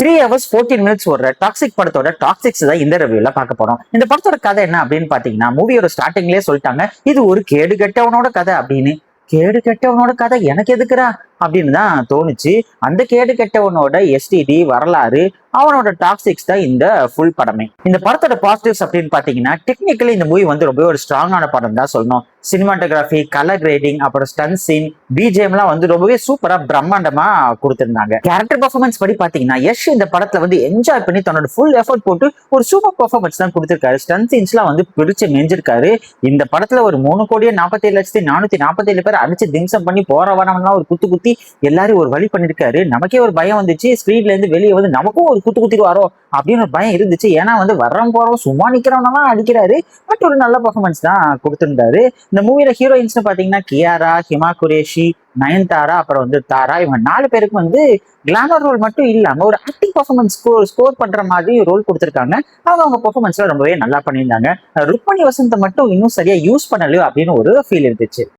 3 hours 14 minutes ஒரு toxic படத்தோட toxics தான் இந்த ரிவ்யூல பார்க்க போறோம். இந்த படத்தோட கதை என்ன அப்படின்னு பாத்தீங்கன்னா, மூவியோட ஸ்டார்டிங்லயே சொல்லிட்டாங்க இது ஒரு கேடு கெட்டவனோட கதை அப்படின்னு. கேடு கெட்டவனோட கதை எனக்கு எதுக்குறா அப்படின்னு தான் தோணுச்சு. அந்த கேடு கெட்டவனோட எஸ்டிடி வரலாறு, அவனோட டாக்ஸிக்ஸ் தான் இந்த ஃபுல் படமே. இந்த படத்தோட பாசிட்டிவ்ஸ் அப்படின்னு பாத்தீங்கன்னா, டெக்னிக்கலி இந்த மூவி வந்து ரொம்ப ஒரு ஸ்ட்ராங்கான படம் தான் சொல்லணும். சினிமாட்டோகிராஃபி, கலர் கிரேடிங், அப்புறம் ஸ்டன் சீன், பிஜிஎம் எல்லாம் வந்து ரொம்பவே சூப்பரா பிரம்மாண்டமா கொடுத்திருந்தாங்க. கேரக்டர் பெர்ஃபார்மன்ஸ் படி பாத்தீங்கன்னா, யஷ் இந்த படத்துல வந்து என்ஜாய் பண்ணி தன்னோட ஃபுல் எஃபர்ட் போட்டு ஒரு சூப்பர் பெர்ஃபார்மன்ஸ் தான் கொடுத்திருக்காரு. ஸ்டன் சீன்ஸ் எல்லாம் வந்து பிடிச்சு மெஞ்சிருக்காரு. இந்த படத்துல ஒரு 3,47,447 பேர் அடிச்சு திம்சம் பண்ணி போறவனவெல்லாம் ஒரு குத்து குத்தி எல்லாரும் ஒரு வழி பண்ணிருக்காரு. நமக்கே ஒரு பயம் வந்துச்சு. ஸ்கிரீன்ல இருந்து வெளியே வந்து நமக்கும் ஒரு குத்து குத்திடுவாரோ அப்படின்னு ஒரு பயம் இருந்துச்சு. ஏன்னா வந்து வர்றவன் போறவன் சும்மா நிக்கிறவனெல்லாம் அடிக்கிறாரு. பட் ஒரு நல்ல பெர்ஃபார்மன்ஸ் தான் கொடுத்திருந்தாரு. இந்த மூவில ஹீரோயின்ஸ் பாத்தீங்கன்னா கியாரா, ஹிமா குரேஷி, நயன்தாரா, அப்புறம் வந்து தாரா, இவங்க 4 பேருக்கு வந்து கிளாமர் ரோல் மட்டும் இல்லாம ஒரு ஆக்டிங் பெர்ஃபார்மன்ஸ் ஸ்கோர் பண்ற மாதிரி ரோல் கொடுத்திருக்காங்க. அவங்க பெர்ஃபார்மன்ஸ்ல ரொம்பவே நல்லா பண்ணியிருந்தாங்க. ருக்மணி வசந்த் மட்டும் இன்னும் சரியா யூஸ் பண்ணலையோ அப்படின்னு ஒரு ஃபீல் இருந்துச்சு.